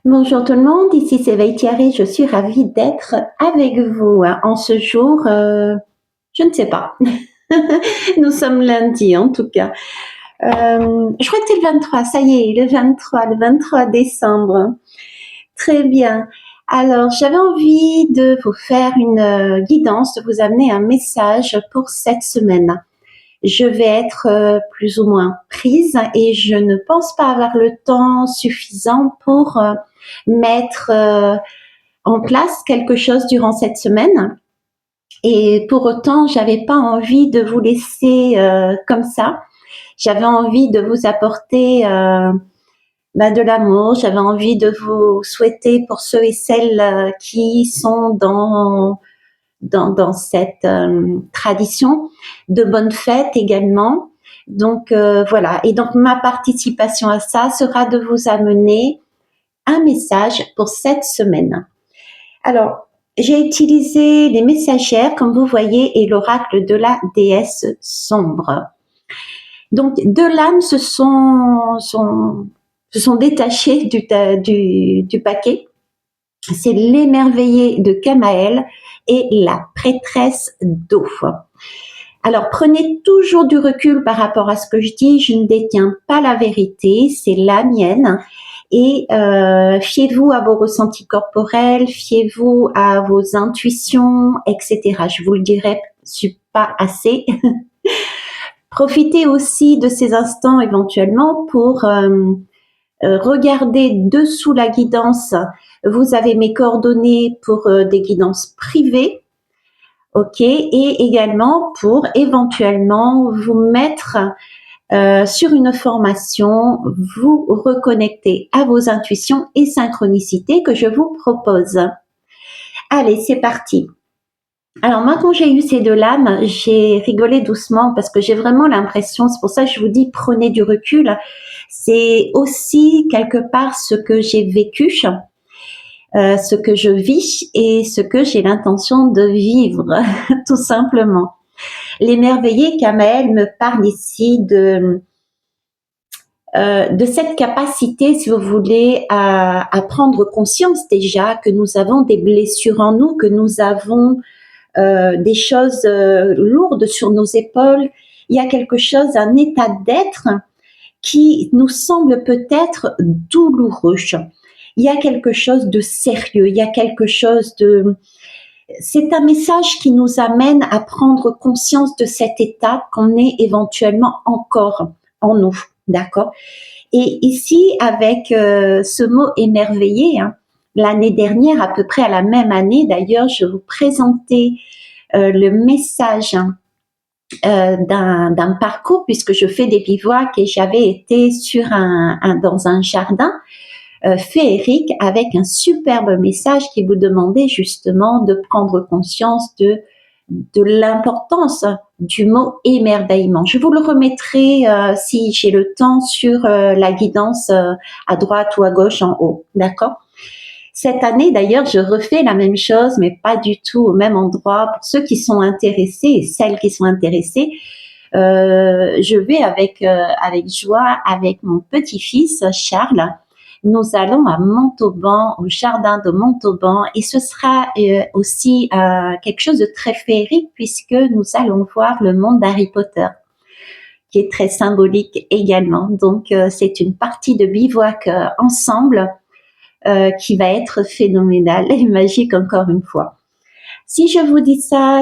Bonjour tout le monde, ici c'est Thierry, je suis ravie d'être avec vous en ce jour, je ne sais pas, nous sommes lundi en tout cas. Je crois que c'est le 23, ça y est, le 23 décembre. Très bien. Alors j'avais envie de vous faire une guidance, de vous amener un message pour cette semaine. Je vais être plus ou moins prise et je ne pense pas avoir le temps suffisant pour mettre en place quelque chose durant cette semaine. Et pour autant, j'avais pas envie de vous laisser comme ça. J'avais envie de vous apporter de l'amour. J'avais envie de vous souhaiter pour ceux et celles qui sont dans cette tradition de bonnes fêtes également. Donc voilà. Et donc ma participation à ça sera de vous amener un message pour cette semaine. Alors, j'ai utilisé les messagères, comme vous voyez, et l'oracle de la déesse sombre. Donc, deux lames se sont détachées du paquet. C'est l'émerveillé de Kamaël et la prêtresse d'eau. Alors, prenez toujours du recul par rapport à ce que je dis. Je ne détiens pas la vérité, c'est la mienne. Et fiez-vous à vos ressentis corporels, fiez-vous à vos intuitions, etc. Je vous le dirai pas assez. Profitez aussi de ces instants éventuellement pour regarder dessous la guidance. Vous avez mes coordonnées pour des guidances privées. Ok, et également pour éventuellement vous mettre sur une formation, vous reconnecter à vos intuitions et synchronicités que je vous propose. Allez, c'est parti. Alors moi, quand j'ai eu ces deux lames, j'ai rigolé doucement parce que j'ai vraiment l'impression, c'est pour ça que je vous dis prenez du recul, c'est aussi quelque part ce que j'ai vécu, ce que je vis et ce que j'ai l'intention de vivre, tout simplement. L'émerveillé Kamaël me parle ici de cette capacité, si vous voulez, à prendre conscience déjà que nous avons des blessures en nous, que nous avons des choses lourdes sur nos épaules. Il y a quelque chose, un état d'être qui nous semble peut-être douloureux. Il y a quelque chose de sérieux, il y a quelque chose de... C'est un message qui nous amène à prendre conscience de cet état qu'on est éventuellement encore en nous, d'accord? Et ici, avec ce mot émerveillé, l'année dernière, à peu près à la même année, d'ailleurs, je vous présentais le message d'un parcours, puisque je fais des bivouacs et j'avais été dans un jardin féerique avec un superbe message qui vous demandait justement de prendre conscience de l'importance du mot émerveillement. Je vous le remettrai si j'ai le temps sur la guidance à droite ou à gauche en haut, d'accord? Cette année d'ailleurs, je refais la même chose, mais pas du tout au même endroit. Pour ceux qui sont intéressés et celles qui sont intéressées, je vais avec joie avec mon petit-fils Charles. Nous allons à Montauban, au jardin de Montauban, et ce sera aussi quelque chose de très féerique puisque nous allons voir le monde d'Harry Potter, qui est très symbolique également. Donc, c'est une partie de bivouac ensemble qui va être phénoménale et magique encore une fois. Si je vous dis ça,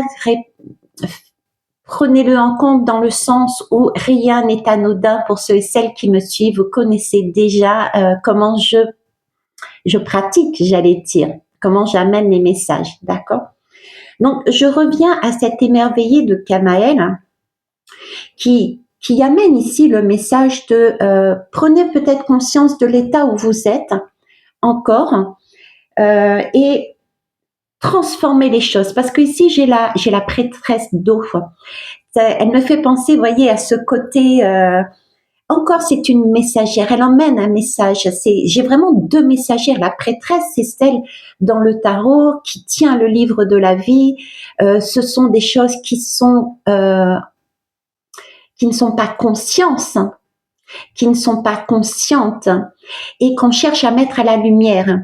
prenez-le en compte dans le sens où rien n'est anodin. Pour ceux et celles qui me suivent, vous connaissez déjà comment je pratique, j'allais dire, comment j'amène les messages, d'accord? Donc, je reviens à cet émerveillé de Kamaël qui amène ici le message de prenez peut-être conscience de l'état où vous êtes encore et transformer les choses. Parce que ici, j'ai la prêtresse d'eau. Elle me fait penser, vous voyez, à ce côté... encore, c'est une messagère. Elle emmène un message. J'ai vraiment deux messagères. La prêtresse, c'est celle dans le tarot qui tient le livre de la vie. Ce sont des choses qui ne sont pas consciences, qui ne sont pas conscientes et qu'on cherche à mettre à la lumière.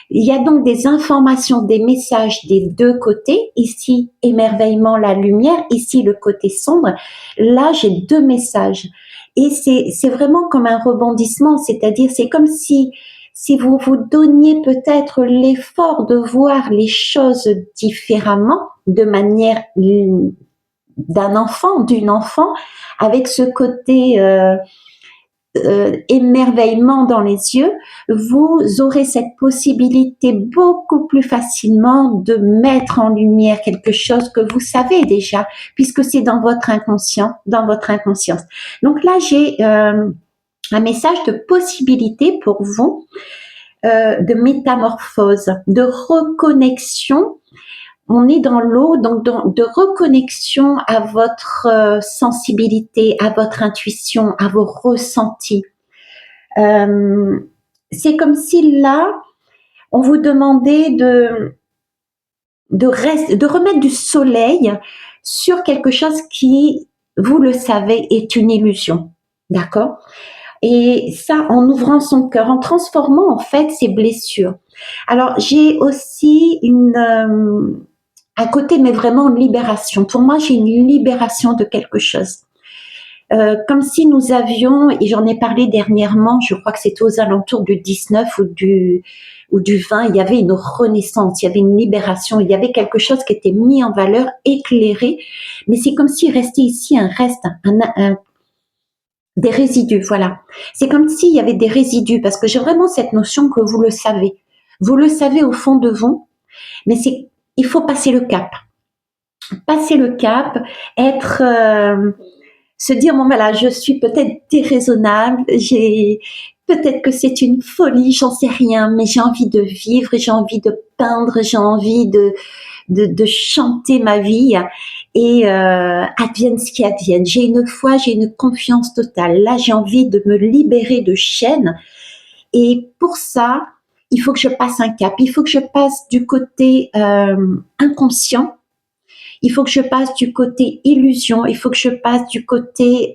Il y a donc des informations, des messages des deux côtés. Ici, émerveillement, la lumière. Ici, le côté sombre. Là, j'ai deux messages. Et c'est vraiment comme un rebondissement, c'est-à-dire c'est comme si vous vous donniez peut-être l'effort de voir les choses différemment, de manière d'un enfant, d'une enfant, avec ce côté émerveillement dans les yeux, vous aurez cette possibilité beaucoup plus facilement de mettre en lumière quelque chose que vous savez déjà, puisque c'est dans votre inconscient, dans votre inconscience. Donc là, j'ai un message de possibilité pour vous, de métamorphose, de reconnexion. On est dans l'eau, donc de reconnexion à votre sensibilité, à votre intuition, à vos ressentis. C'est comme si là, on vous demandait de remettre du soleil sur quelque chose qui, vous le savez, est une illusion. D'accord ? Et ça, en ouvrant son cœur, en transformant en fait ses blessures. Alors, j'ai aussi un côté, mais vraiment une libération. Pour moi, j'ai une libération de quelque chose. Comme si nous avions, et j'en ai parlé dernièrement, je crois que c'était aux alentours du 19 ou du 20, il y avait une renaissance, il y avait une libération, il y avait quelque chose qui était mis en valeur, éclairé, mais c'est comme s'il restait ici un reste, des résidus, voilà. C'est comme s'il y avait des résidus, parce que j'ai vraiment cette notion que vous le savez. Vous le savez au fond de vous, mais il faut passer le cap. Passer le cap, se dire, bon voilà, je suis peut-être déraisonnable, peut-être que c'est une folie, j'en sais rien, mais j'ai envie de vivre, j'ai envie de peindre, j'ai envie de chanter ma vie et advienne ce qui advienne. J'ai une foi, j'ai une confiance totale. Là, j'ai envie de me libérer de chaînes et pour ça, il faut que je passe un cap, il faut que je passe du côté inconscient, il faut que je passe du côté illusion, il faut que je passe du côté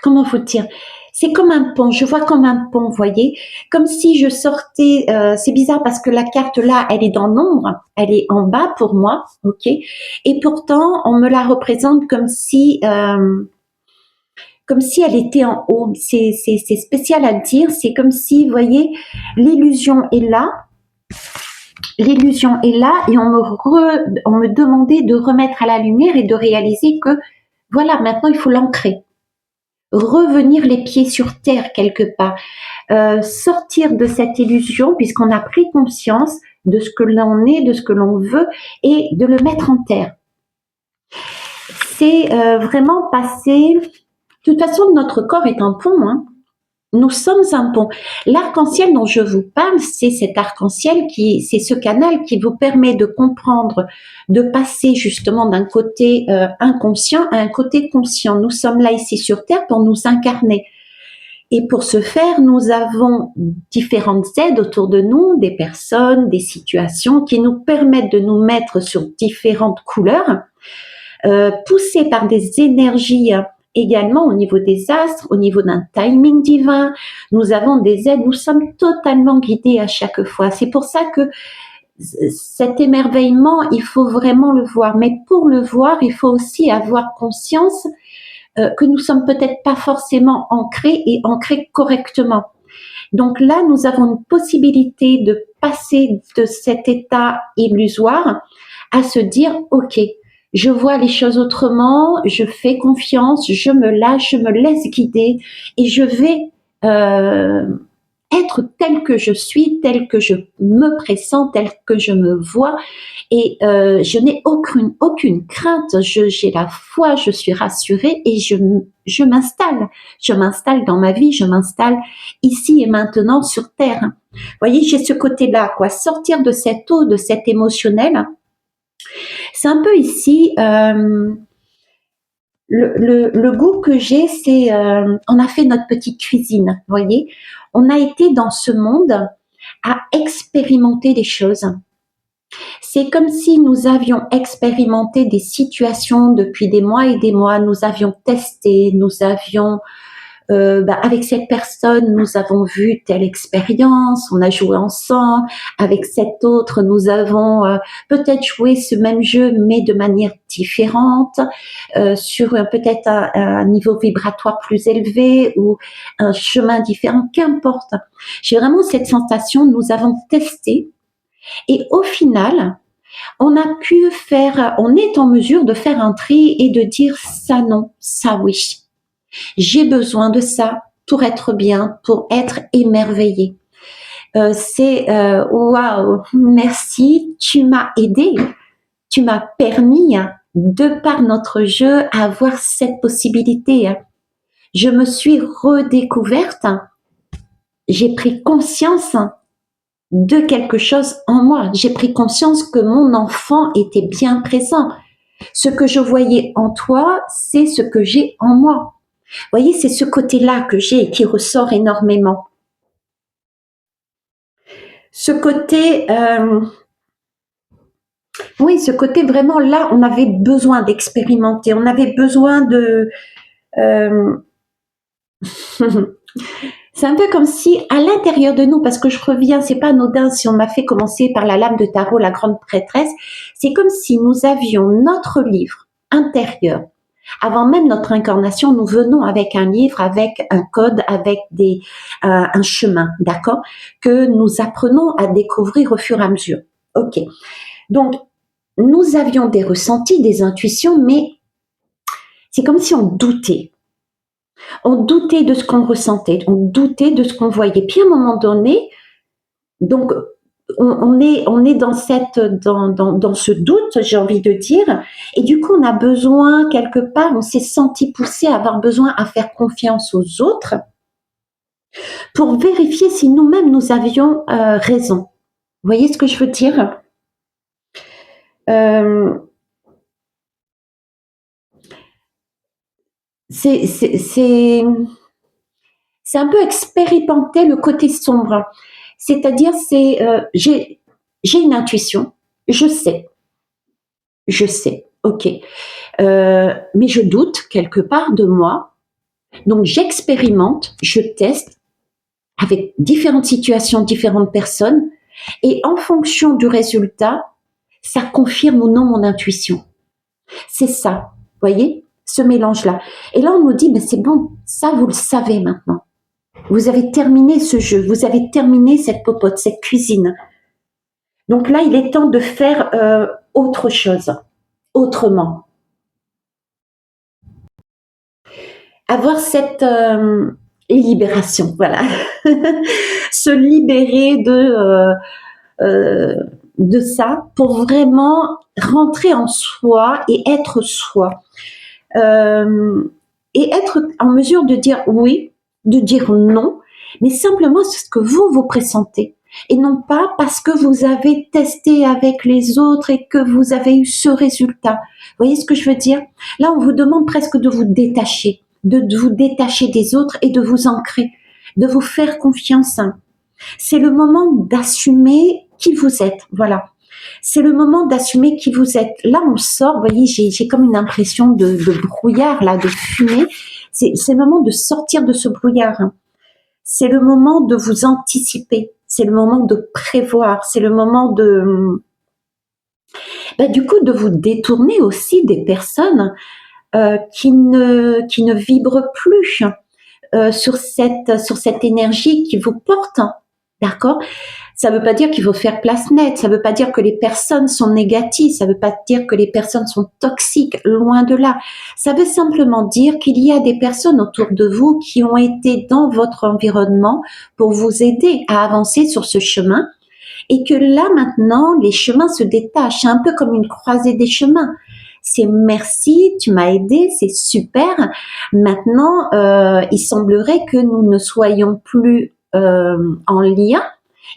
comment vous dire, c'est comme un pont, je vois comme un pont, vous voyez, comme si je sortais, c'est bizarre parce que la carte là, elle est dans l'ombre, elle est en bas pour moi, ok, et pourtant on me la représente comme si elle était en haut, c'est spécial à dire, c'est comme si, vous voyez, l'illusion est là, et on me demandait de remettre à la lumière et de réaliser que, voilà, maintenant il faut l'ancrer. Revenir les pieds sur terre quelque part, sortir de cette illusion puisqu'on a pris conscience de ce que l'on est, de ce que l'on veut et de le mettre en terre. C'est vraiment passer... De toute façon, notre corps est un pont, hein. Nous sommes un pont. L'arc-en-ciel dont je vous parle, c'est cet arc-en-ciel c'est ce canal qui vous permet de comprendre, de passer justement d'un côté inconscient à un côté conscient. Nous sommes là ici sur Terre pour nous incarner. Et pour ce faire, nous avons différentes aides autour de nous, des personnes, des situations qui nous permettent de nous mettre sur différentes couleurs, poussées par des énergies également au niveau des astres, au niveau d'un timing divin. Nous avons des aides, nous sommes totalement guidés à chaque fois. C'est pour ça que cet émerveillement, il faut vraiment le voir. Mais pour le voir, il faut aussi avoir conscience que nous sommes peut-être pas forcément ancrés et ancrés correctement. Donc là, nous avons une possibilité de passer de cet état illusoire à se dire, ok, je vois les choses autrement, je fais confiance, je me lâche, je me laisse guider et je vais être tel que je suis, tel que je me pressens, tel que je me vois. Et je n'ai aucune crainte, j'ai la foi, je suis rassurée et je m'installe. Je m'installe dans ma vie, je m'installe ici et maintenant sur Terre. Vous voyez, j'ai ce côté-là, quoi. Sortir de cette eau, de cet émotionnel. C'est un peu ici, le goût que j'ai, c'est, on a fait notre petite cuisine, vous voyez. On a été dans ce monde à expérimenter des choses. C'est comme si nous avions expérimenté des situations depuis des mois et des mois, nous avions testé, nous avions avec cette personne, nous avons vu telle expérience, on a joué ensemble. Avec cette autre, nous avons peut-être joué ce même jeu, mais de manière différente, sur peut-être un niveau vibratoire plus élevé ou un chemin différent, qu'importe. J'ai vraiment cette sensation, nous avons testé et au final, on a pu faire, on est en mesure de faire un tri et de dire ça non, ça oui. J'ai besoin de ça pour être bien, pour être émerveillée. C'est waouh, merci, tu m'as aidé, tu m'as permis, de par notre jeu, à avoir cette possibilité. Je me suis redécouverte, j'ai pris conscience de quelque chose en moi. J'ai pris conscience que mon enfant était bien présent. Ce que je voyais en toi, c'est ce que j'ai en moi. Vous voyez, c'est ce côté-là que j'ai et qui ressort énormément. Ce côté, oui, ce côté vraiment là, on avait besoin d'expérimenter, on avait besoin de. euh, c'est un peu comme si à l'intérieur de nous, parce que je reviens, c'est pas anodin si on m'a fait commencer par la lame de tarot, la grande prêtresse, c'est comme si nous avions notre livre intérieur. Avant même notre incarnation, nous venons avec un livre, avec un code, avec un chemin, d'accord, que nous apprenons à découvrir au fur et à mesure. Ok. Donc, nous avions des ressentis, des intuitions, mais c'est comme si on doutait. On doutait de ce qu'on ressentait, on doutait de ce qu'on voyait. Puis à un moment donné, donc on est dans ce doute, j'ai envie de dire, et du coup on a besoin quelque part, on s'est senti poussé à avoir besoin à faire confiance aux autres pour vérifier si nous-mêmes nous avions raison. Vous voyez ce que je veux dire? C'est un peu expérimenter le côté sombre. C'est-à-dire, j'ai une intuition, je sais, ok, mais je doute quelque part de moi, donc j'expérimente, je teste avec différentes situations, différentes personnes, et en fonction du résultat, ça confirme ou non mon intuition. C'est ça, vous voyez, ce mélange-là. Et là, on nous dit, ben c'est bon, ça vous le savez maintenant. Vous avez terminé ce jeu, vous avez terminé cette popote, cette cuisine. Donc là, il est temps de faire autre chose, autrement. Avoir cette libération, voilà. Se libérer de ça pour vraiment rentrer en soi et être soi. Et être en mesure de dire oui, de dire non, mais simplement c'est ce que vous pressentez. Et non pas parce que vous avez testé avec les autres et que vous avez eu ce résultat. Vous voyez ce que je veux dire? Là, on vous demande presque de vous détacher, de vous détacher des autres et de vous ancrer, de vous faire confiance. C'est le moment d'assumer qui vous êtes. Voilà. C'est le moment d'assumer qui vous êtes. Là, on sort, vous voyez, j'ai comme une impression de brouillard, là, de fumée. C'est le moment de sortir de ce brouillard. C'est le moment de vous anticiper. C'est le moment de prévoir. C'est le moment de, du coup, de vous détourner aussi des personnes qui ne vibrent plus sur cette énergie qui vous porte. D'accord? Ça ne veut pas dire qu'il faut faire place nette, ça ne veut pas dire que les personnes sont négatives, ça ne veut pas dire que les personnes sont toxiques, loin de là. Ça veut simplement dire qu'il y a des personnes autour de vous qui ont été dans votre environnement pour vous aider à avancer sur ce chemin et que là maintenant, les chemins se détachent, c'est un peu comme une croisée des chemins. C'est merci, tu m'as aidé, c'est super. Maintenant, il semblerait que nous ne soyons plus en lien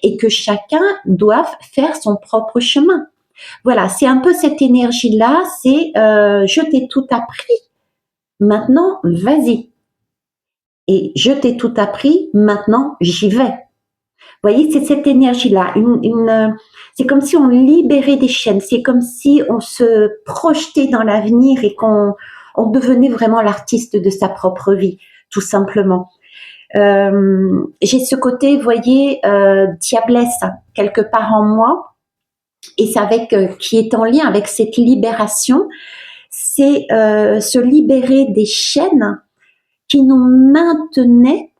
et que chacun doive faire son propre chemin. Voilà, c'est un peu cette énergie-là, c'est je t'ai tout appris, maintenant vas-y. Et je t'ai tout appris, maintenant j'y vais. voyez, c'est cette énergie-là. C'est comme si on libérait des chaînes. C'est comme si on se projetait dans l'avenir et qu'on devenait vraiment l'artiste de sa propre vie, tout simplement. J'ai ce côté, vous voyez, diablesse quelque part en moi, et c'est qui est en lien avec cette libération. C'est se libérer des chaînes qui nous maintenaient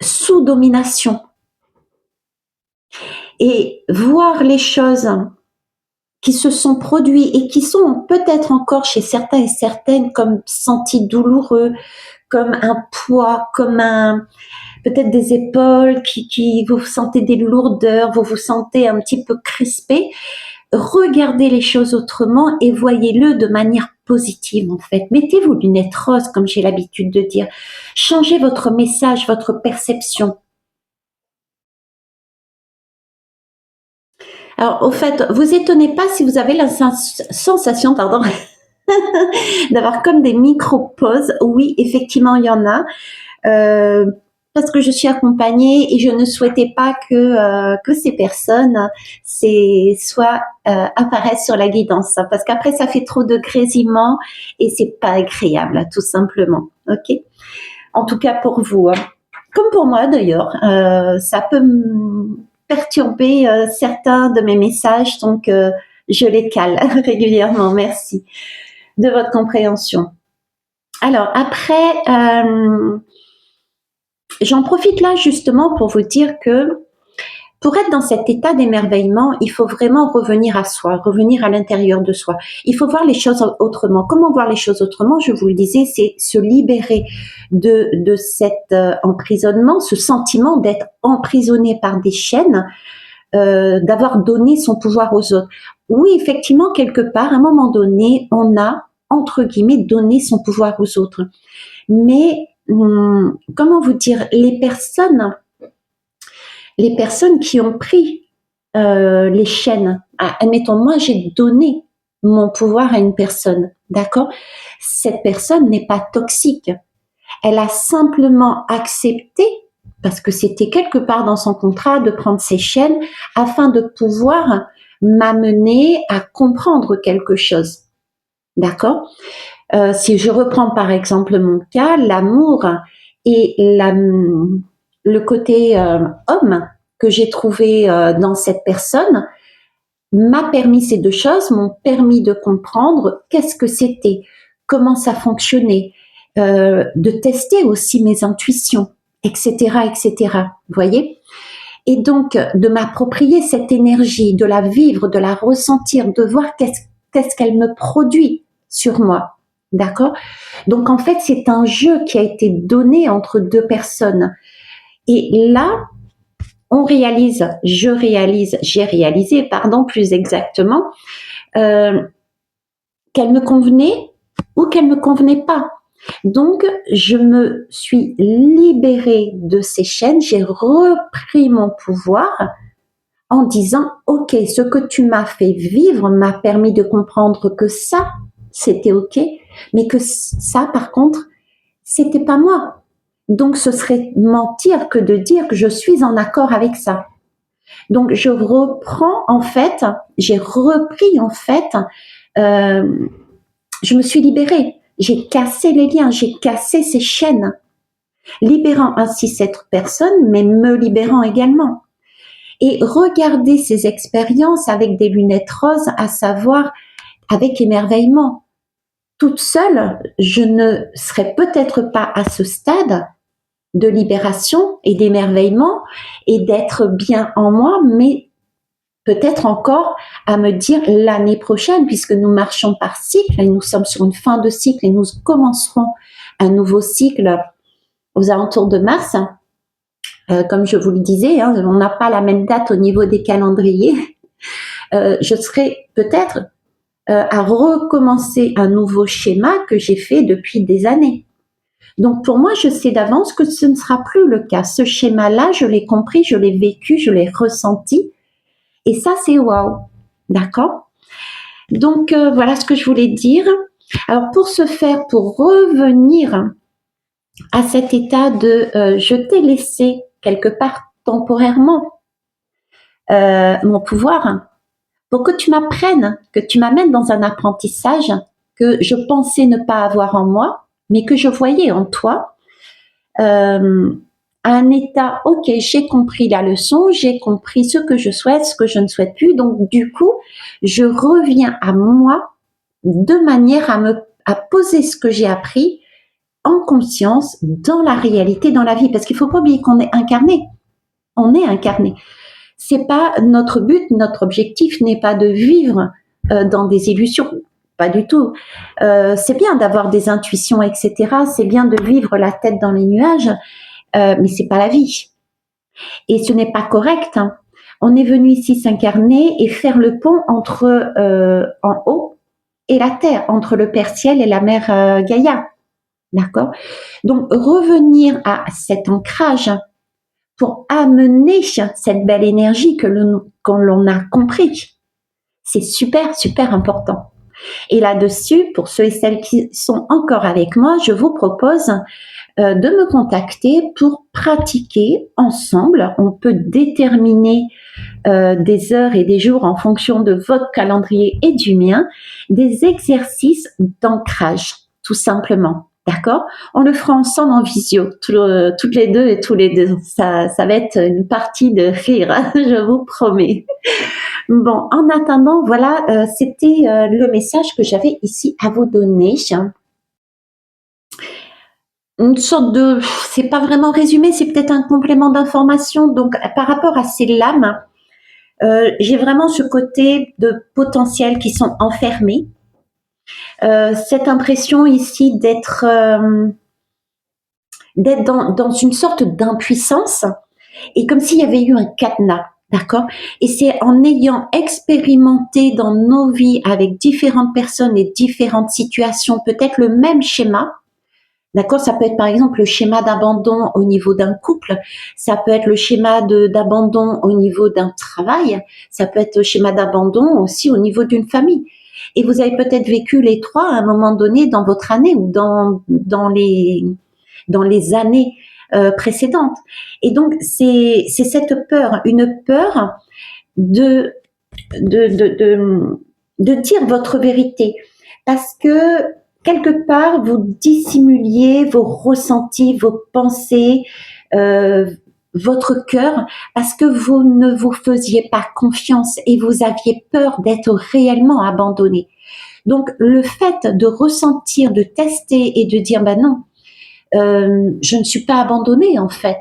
sous domination. Et voir les choses qui se sont produites et qui sont peut-être encore chez certains et certaines comme sentis douloureux, comme un poids, comme peut-être des épaules qui vous sentez des lourdeurs, vous vous sentez un petit peu crispé. Regardez les choses autrement et voyez-le de manière positive en fait. Mettez vos lunettes roses comme j'ai l'habitude de dire. Changez votre message, votre perception. Alors, au fait, vous étonnez pas si vous avez la sensation, pardon, d'avoir comme des micro-pauses. Oui, effectivement, il y en a. Parce que je suis accompagnée et je ne souhaitais pas que ces personnes apparaissent sur la guidance. Parce qu'après, ça fait trop de grésillements et c'est pas agréable, tout simplement. Ok. En tout cas, pour vous. Comme pour moi d'ailleurs, ça peut perturber certains de mes messages, donc je les cale régulièrement. Merci de votre compréhension. Alors après, j'en profite là justement pour vous dire que pour être dans cet état d'émerveillement, il faut vraiment revenir à soi, revenir à l'intérieur de soi. Il faut voir les choses autrement. Comment voir les choses autrement? Je vous le disais, c'est se libérer de cet emprisonnement, ce sentiment d'être emprisonné par des chaînes, d'avoir donné son pouvoir aux autres. Oui, effectivement, quelque part, à un moment donné, on a, entre guillemets, donné son pouvoir aux autres. Mais, comment vous dire, les personnes qui ont pris les chaînes, admettons, moi j'ai donné mon pouvoir à une personne, d'accord? Cette personne n'est pas toxique. Elle a simplement accepté, parce que c'était quelque part dans son contrat, de prendre ces chaînes afin de pouvoir m'amener à comprendre quelque chose, d'accord? Si je reprends par exemple mon cas, l'amour et le côté homme que j'ai trouvé dans cette personne m'a permis, ces deux choses m'ont permis de comprendre qu'est-ce que c'était, comment ça fonctionnait, de tester aussi mes intuitions, etc., etc. Vous voyez? Et donc, de m'approprier cette énergie, de la vivre, de la ressentir, de voir qu'est-ce qu'elle me produit sur moi. D'accord? Donc, en fait, c'est un jeu qui a été donné entre deux personnes. Et là, j'ai réalisé, plus exactement, qu'elle me convenait ou qu'elle me convenait pas. Donc, je me suis libérée de ces chaînes, j'ai repris mon pouvoir en disant, ok, ce que tu m'as fait vivre m'a permis de comprendre que ça, c'était ok, mais que ça, par contre, c'était pas moi. Donc, ce serait mentir que de dire que je suis en accord avec ça. Donc, j'ai repris en fait, je me suis libérée. J'ai cassé les liens, j'ai cassé ces chaînes, libérant ainsi cette personne, mais me libérant également. Et regarder ces expériences avec des lunettes roses, à savoir avec émerveillement. Toute seule, je ne serais peut-être pas à ce stade de libération et d'émerveillement et d'être bien en moi, mais peut-être encore à me dire l'année prochaine, puisque nous marchons par cycle et nous sommes sur une fin de cycle et nous commencerons un nouveau cycle aux alentours de mars. Comme je vous le disais, hein, on n'a pas la même date au niveau des calendriers. Je serai peut-être à recommencer un nouveau schéma que j'ai fait depuis des années. Donc pour moi, je sais d'avance que ce ne sera plus le cas. Ce schéma-là, je l'ai compris, je l'ai vécu, je l'ai ressenti. Et ça, c'est waouh. D'accord? Donc voilà ce que je voulais dire. Alors pour revenir à cet état de je t'ai laissé quelque part temporairement mon pouvoir pour que tu m'apprennes, que tu m'amènes dans un apprentissage que je pensais ne pas avoir en moi, mais que je voyais en toi, à un état, ok, j'ai compris la leçon, j'ai compris ce que je souhaite, ce que je ne souhaite plus, donc du coup, je reviens à moi de manière à poser ce que j'ai appris en conscience, dans la réalité, dans la vie, parce qu'il ne faut pas oublier qu'on est incarné. On est incarné. C'est pas notre but, notre objectif n'est pas de vivre dans des illusions, pas du tout. C'est bien d'avoir des intuitions, etc. C'est bien de vivre la tête dans les nuages, mais c'est pas la vie. Et ce n'est pas correct. Hein. On est venu ici s'incarner et faire le pont entre en haut et la terre, entre le Père Ciel et la Mère Gaïa. D'accord? Donc, revenir à cet ancrage pour amener cette belle énergie que l'on a compris. C'est super, super important. Et là-dessus, pour ceux et celles qui sont encore avec moi, je vous propose de me contacter pour pratiquer ensemble. On peut déterminer des heures et des jours en fonction de votre calendrier et du mien, des exercices d'ancrage, tout simplement. D'accord? On le fera ensemble en visio, toutes les deux et tous les deux. Ça va être une partie de rire, hein, je vous promets. Bon, en attendant, voilà, c'était le message que j'avais ici à vous donner. Une sorte de, c'est pas vraiment résumé, c'est peut-être un complément d'information. Donc, par rapport à ces lames, j'ai vraiment ce côté de potentiels qui sont enfermés. Cette impression ici d'être dans une sorte d'impuissance et comme s'il y avait eu un cadenas, d'accord? Et c'est en ayant expérimenté dans nos vies avec différentes personnes et différentes situations, peut-être le même schéma, d'accord? Ça peut être par exemple le schéma d'abandon au niveau d'un couple, ça peut être le schéma d'abandon au niveau d'un travail, ça peut être le schéma d'abandon aussi au niveau d'une famille. Et vous avez peut-être vécu les trois à un moment donné dans votre année ou dans les années précédentes. Et donc, c'est cette peur, une peur de dire votre vérité. Parce que, quelque part, vous dissimuliez vos ressentis, vos pensées, votre cœur, parce que vous ne vous faisiez pas confiance et vous aviez peur d'être réellement abandonné. Donc, le fait de ressentir, de tester et de dire, ben non, je ne suis pas abandonnée en fait.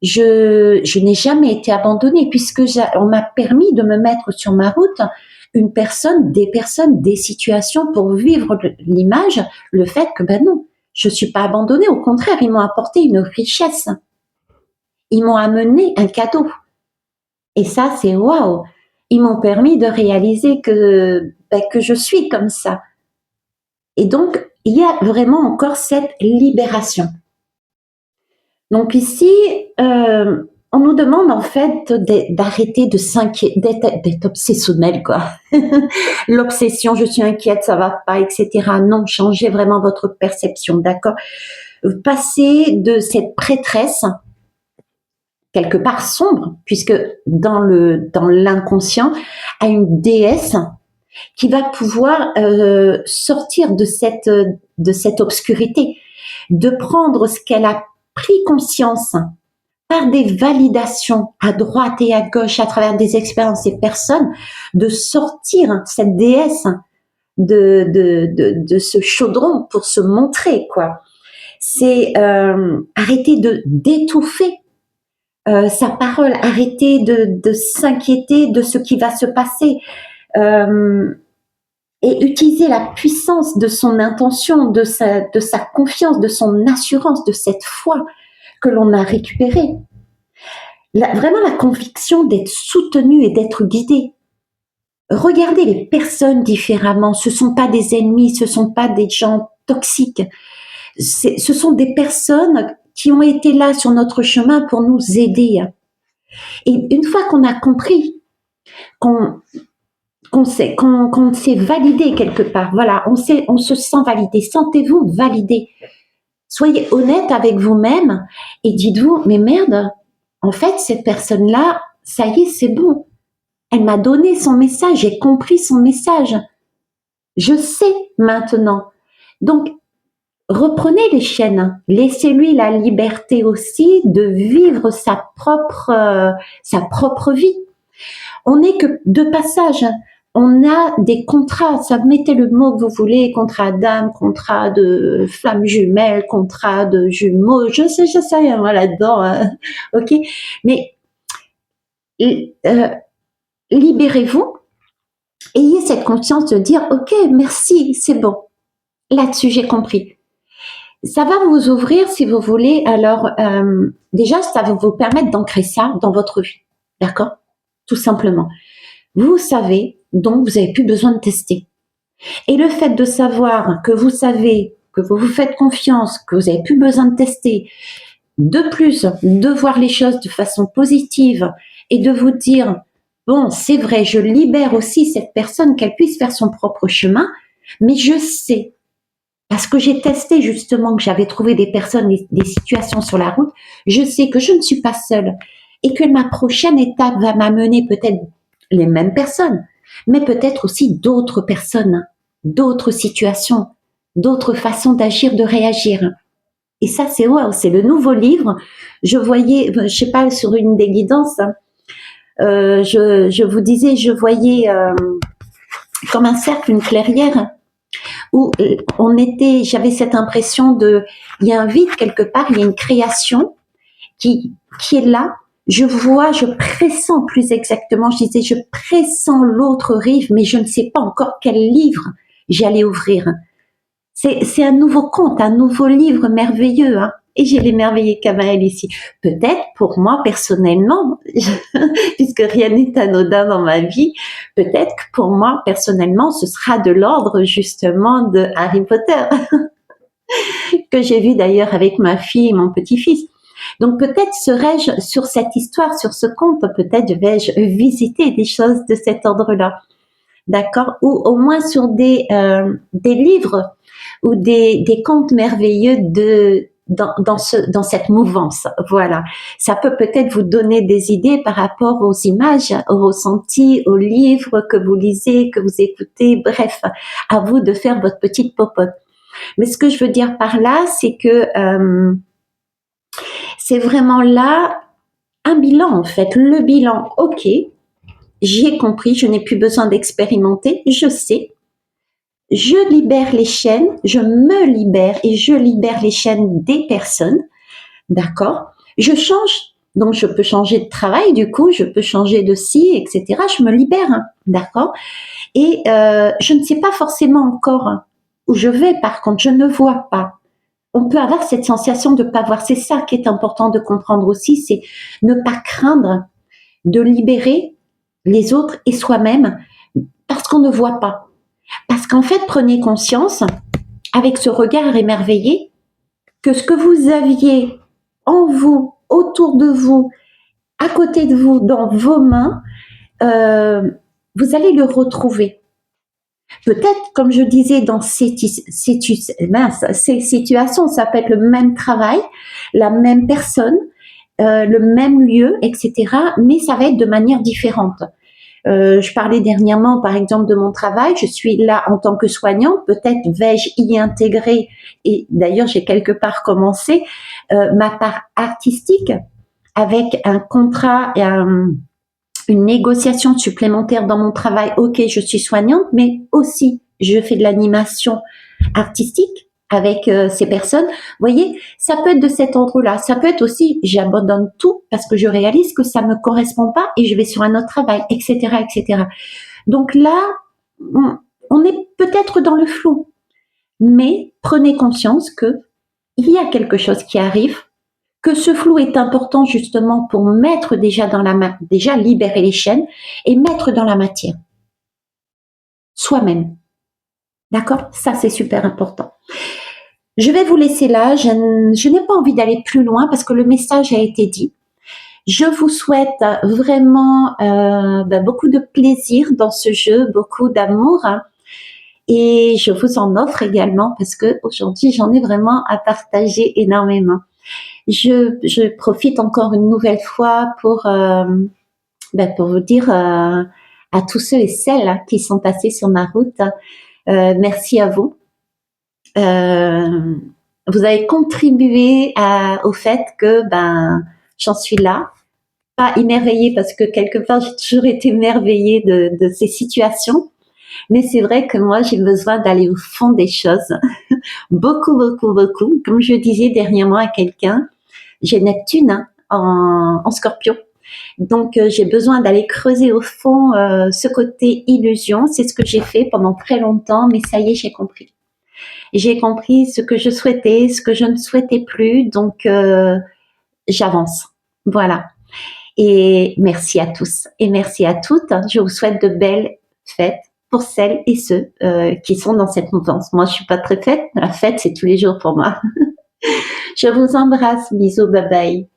Je n'ai jamais été abandonnée puisque on m'a permis de me mettre sur ma route une personne, des situations pour vivre l'image, le fait que ben non, je suis pas abandonnée. Au contraire, ils m'ont apporté une richesse. Ils m'ont amené un cadeau. Et ça, c'est waouh. Ils m'ont permis de réaliser que je suis comme ça. Et donc, il y a vraiment encore cette libération. Donc ici, on nous demande en fait d'arrêter de s'inquiéter, d'être obsessionnel, quoi. L'obsession, je suis inquiète, ça va pas, etc. Non, changez vraiment votre perception, d'accord? Passez de cette prêtresse, quelque part sombre, puisque dans l'inconscient, à une déesse qui va pouvoir sortir de cette obscurité, de prendre ce qu'elle a pris conscience par des validations à droite et à gauche, à travers des expériences et personnes, de sortir cette déesse de ce chaudron pour se montrer, quoi. C'est arrêter d'étouffer sa parole, arrêter de s'inquiéter de ce qui va se passer. Et utiliser la puissance de son intention, de sa confiance, de son assurance, de cette foi que l'on a récupérée. Vraiment la conviction d'être soutenu et d'être guidé. Regardez les personnes différemment. Ce ne sont pas des ennemis, ce ne sont pas des gens toxiques. Ce sont des personnes qui ont été là sur notre chemin pour nous aider. Et une fois qu'on a compris, qu'on s'est validé quelque part. Voilà, on se sent validé. Sentez-vous validé. Soyez honnête avec vous-même et dites-vous, mais merde, en fait, cette personne-là, ça y est, c'est bon. Elle m'a donné son message, j'ai compris son message. Je sais maintenant. Donc, reprenez les chaînes, laissez-lui la liberté aussi de vivre sa propre vie. On n'est que de passage. On a des contrats, ça mettez le mot que vous voulez, contrat d'âme, contrat de flamme jumelle, contrat de jumeaux, je sais rien moi là-dedans, ok. Mais libérez-vous, ayez cette conscience de dire ok, merci, c'est bon, là-dessus j'ai compris. Ça va vous ouvrir, si vous voulez, alors déjà ça va vous permettre d'ancrer ça dans votre vie, d'accord, tout simplement. Vous savez, donc vous n'avez plus besoin de tester. Et le fait de savoir que vous savez, que vous vous faites confiance, que vous n'avez plus besoin de tester, de plus, de voir les choses de façon positive et de vous dire, bon, c'est vrai, je libère aussi cette personne, qu'elle puisse faire son propre chemin, mais je sais, parce que j'ai testé justement, que j'avais trouvé des personnes, des situations sur la route, je sais que je ne suis pas seule et que ma prochaine étape va m'amener peut-être les mêmes personnes, mais peut-être aussi d'autres personnes, d'autres situations, d'autres façons d'agir, de réagir. Et ça, c'est wow, c'est le nouveau livre. Je voyais, je sais pas, sur une des guidances, je vous disais, je voyais comme un cercle, une clairière, où j'avais cette impression il y a un vide quelque part, il y a une création qui est là. Je pressens plus exactement, je disais, je pressens l'autre rive, mais je ne sais pas encore quel livre j'allais ouvrir. C'est un nouveau conte, un nouveau livre merveilleux, hein. Et j'ai l'émerveillé Kamaël ici. Peut-être pour moi personnellement, puisque rien n'est anodin dans ma vie, peut-être que pour moi personnellement, ce sera de l'ordre justement de Harry Potter, que j'ai vu d'ailleurs avec ma fille et mon petit-fils. Donc peut-être serais-je sur cette histoire, sur ce conte, peut-être vais-je visiter des choses de cet ordre-là, d'accord, ou au moins sur des livres ou des contes merveilleux dans cette mouvance. Voilà, ça peut peut-être vous donner des idées par rapport aux images, aux ressentis, aux livres que vous lisez, que vous écoutez. Bref, à vous de faire votre petite popote. Mais ce que je veux dire par là, c'est que c'est vraiment là un bilan en fait. Le bilan, ok, j'ai compris, je n'ai plus besoin d'expérimenter, je sais. Je libère les chaînes, je me libère et je libère les chaînes des personnes, d'accord. Je change, donc je peux changer de travail, du coup, je peux changer de ci, etc. Je me libère, hein, d'accord. Et je ne sais pas forcément encore où je vais, par contre, je ne vois pas. On peut avoir cette sensation de ne pas voir. C'est ça qui est important de comprendre aussi, c'est ne pas craindre de libérer les autres et soi-même parce qu'on ne voit pas. Parce qu'en fait, prenez conscience, avec ce regard émerveillé, que ce que vous aviez en vous, autour de vous, à côté de vous, dans vos mains, vous allez le retrouver. Peut-être, comme je disais, dans ces situations, ça peut être le même travail, la même personne, le même lieu, etc., mais ça va être de manière différente. Je parlais dernièrement, par exemple, de mon travail. Je suis là en tant que soignante. Peut-être vais-je y intégrer, et d'ailleurs, j'ai quelque part commencé, ma part artistique avec un contrat et une négociation supplémentaire dans mon travail. Ok, je suis soignante, mais aussi, je fais de l'animation artistique avec ces personnes. Vous voyez, ça peut être de cet ordre-là. Ça peut être aussi, j'abandonne tout parce que je réalise que ça ne me correspond pas et je vais sur un autre travail, etc., etc. Donc là, on est peut-être dans le flou, mais prenez conscience que il y a quelque chose qui arrive, que ce flou est important justement pour mettre déjà déjà libérer les chaînes et mettre dans la matière soi-même. D'accord? Ça, c'est super important. Je vais vous laisser là. Je n'ai pas envie d'aller plus loin parce que le message a été dit. Je vous souhaite vraiment beaucoup de plaisir dans ce jeu, beaucoup d'amour. Et je vous en offre également parce que aujourd'hui, j'en ai vraiment à partager énormément. Je profite encore une nouvelle fois pour vous dire à tous ceux et celles qui sont passés sur ma route, merci à vous. Vous avez contribué au fait que j'en suis là, pas émerveillée parce que quelque part j'ai toujours été émerveillée de ces situations, mais c'est vrai que moi j'ai besoin d'aller au fond des choses, beaucoup, beaucoup, beaucoup. Comme je disais dernièrement à quelqu'un, j'ai Neptune en Scorpion. Donc, j'ai besoin d'aller creuser au fond ce côté illusion. C'est ce que j'ai fait pendant très longtemps, mais ça y est, j'ai compris. J'ai compris ce que je souhaitais, ce que je ne souhaitais plus. Donc, j'avance. Voilà. Et merci à tous et merci à toutes. Je vous souhaite de belles fêtes pour celles et ceux qui sont dans cette mouvance. Moi, je suis pas très fête. La fête, c'est tous les jours pour moi. Je vous embrasse. Bisous. Bye bye.